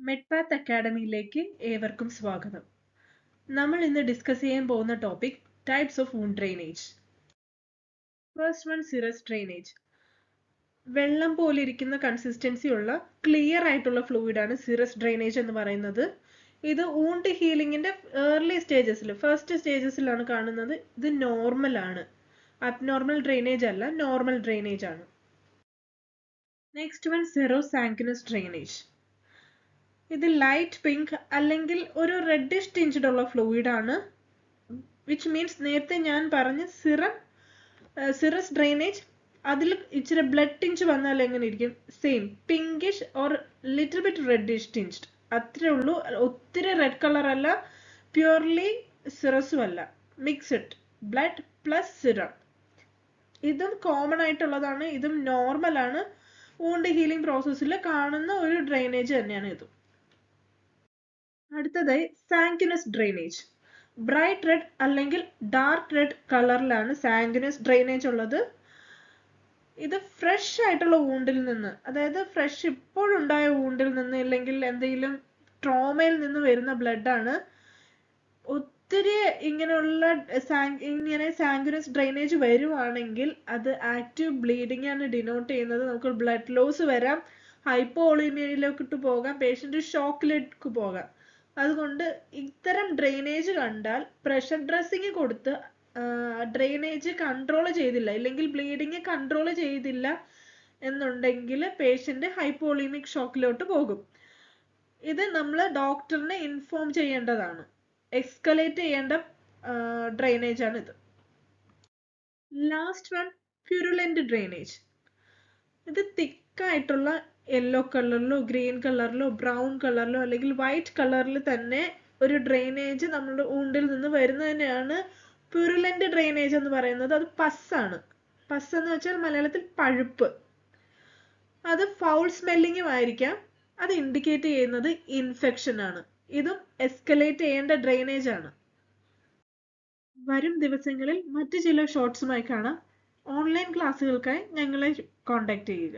മെഡ്പാത്ത് അക്കാഡമിയിലേക്ക് ഏവർക്കും സ്വാഗതം. നമ്മൾ ഇന്ന് ഡിസ്കസ് ചെയ്യാൻ പോകുന്ന topic types of wound drainage. First one, serous drainage. വെള്ളം പോലെ ഇരിക്കുന്ന കൺസിസ്റ്റൻസി ഉള്ള ക്ലിയർ ആയിട്ടുള്ള ഫ്ലൂയിഡാണ് സിറസ് ഡ്രെയിനേജ് എന്ന് പറയുന്നത്. ഇത് വൂണ്ട് ഹീലിംഗിന്റെ ഏർലി സ്റ്റേജസിൽ, ഫസ്റ്റ് സ്റ്റേജസിലാണ് കാണുന്നത്. ഇത് നോർമൽ ആണ്, അബ്നോർമൽ ഡ്രെയിനേജ് അല്ല, നോർമൽ ഡ്രെയിനേജ് ആണ്. Next one, serosanguineous drainage. ഇത് ലൈറ്റ് പിങ്ക് അല്ലെങ്കിൽ ഒരു റെഡിഷ് ടിഞ്ച്ഡ് ഉള്ള ഫ്ലൂയിഡ് ആണ്, വിച്ച് മീൻസ് നേരത്തെ ഞാൻ പറഞ്ഞ സിറസ് ഡ്രെയിനേജ് അതിൽ ഇച്ചിരി ബ്ലഡ് ടിഞ്ച് വന്നാൽ എങ്ങനെ ഇരിക്കും, same pinkish or little bit reddish tinged, അത്രേ ഉള്ളൂ. ഒത്തിരി റെഡ് കളർ അല്ല, പ്യൂർലി സിറസും അല്ല, മിക്സ്ഡ് ബ്ലഡ് പ്ലസ് സിറം. ഇതും കോമൺ ആയിട്ടുള്ളതാണ്, ഇതും നോർമൽ ആണ്. വൂണ്ട് ഹീലിംഗ് പ്രോസസ്സിൽ കാണുന്ന ഒരു ഡ്രെയിനേജ് തന്നെയാണ് ഇതും. അടുത്തതായി സാങ്കിനസ് ഡ്രെയിനേജ്. ബ്രൈറ്റ് റെഡ് അല്ലെങ്കിൽ ഡാർക്ക് റെഡ് കളറിലാണ് സാങ്കിനസ് ഡ്രെയിനേജ് ഉള്ളത്. ഇത് ഫ്രഷ് ആയിട്ടുള്ള വൂണ്ടിൽ നിന്ന്, അതായത് ഫ്രഷ് ഇപ്പോഴുണ്ടായ വൂണ്ടിൽ നിന്ന് അല്ലെങ്കിൽ എന്തെങ്കിലും ട്രോമയിൽ നിന്ന് വരുന്ന ബ്ലഡ് ആണ്. ഒത്തിരി ഇങ്ങനെ സാങ്കിനസ് ഡ്രെയിനേജ് വരുവാണെങ്കിൽ അത് ആക്റ്റീവ് ബ്ലീഡിംഗ് ആണ് ഡിനോട്ട് ചെയ്യുന്നത്. നമുക്ക് ബ്ലഡ് ലോസ് വരാം, ഹൈപ്പോവോളീമിയയിലോട്ട് പോകാം, പേഷ്യന്റ് ഷോക്കിലേക്ക് പോകാം. അതുകൊണ്ട് ഇത്തരം ഡ്രെയിനേജ് കണ്ടാൽ പ്രഷർ ഡ്രസ്സിങ് കൊടുത്ത് ഡ്രെയിനേജ് കൺട്രോൾ ചെയ്തില്ല, ഇല്ലെങ്കിൽ ബ്ലീഡിങ് കൺട്രോൾ ചെയ്തില്ല എന്നുണ്ടെങ്കിൽ പേഷ്യന്റ് ഹൈപ്പോവോളീമിക് ഷോക്കിലോട്ട് പോകും. ഇത് നമ്മൾ ഡോക്ടറിനെ ഇൻഫോം ചെയ്യേണ്ടതാണ്. എക്സ്കലേറ്റ് ചെയ്യേണ്ട ഡ്രെയിനേജ് ആണ് ഇത്. Last one, purulent drainage. ഇത് തിക്കായിട്ടുള്ള യെല്ലോ കളറിലോ ഗ്രീൻ കളറിലോ ബ്രൗൺ കളറിലോ അല്ലെങ്കിൽ വൈറ്റ് കളറിൽ തന്നെ ഒരു ഡ്രെയിനേജ് നമ്മുടെ വൂണ്ടിൽ നിന്ന് വരുന്നതിനെയാണ് പ്യൂരുലന്റ് ഡ്രെയിനേജ് എന്ന് പറയുന്നത്. അത് പസ്സാണ്. പസ് എന്ന് വെച്ചാൽ മലയാളത്തിൽ പഴുപ്പ്. അത് ഫൗൾ സ്മെല്ലിങ്ങും ആയിരിക്കാം. അത് ഇൻഡിക്കേറ്റ് ചെയ്യുന്നത് ഇൻഫെക്ഷൻ ആണ്. ഇതും എസ്കലേറ്റ് ചെയ്യേണ്ട ഡ്രെയിനേജ് ആണ്. വരും ദിവസങ്ങളിൽ മറ്റു ചില ഷോർട്സുമായി കാണാം. ഓൺലൈൻ ക്ലാസ്സുകൾക്കായി ഞങ്ങളെ കോൺടാക്ട് ചെയ്യുക.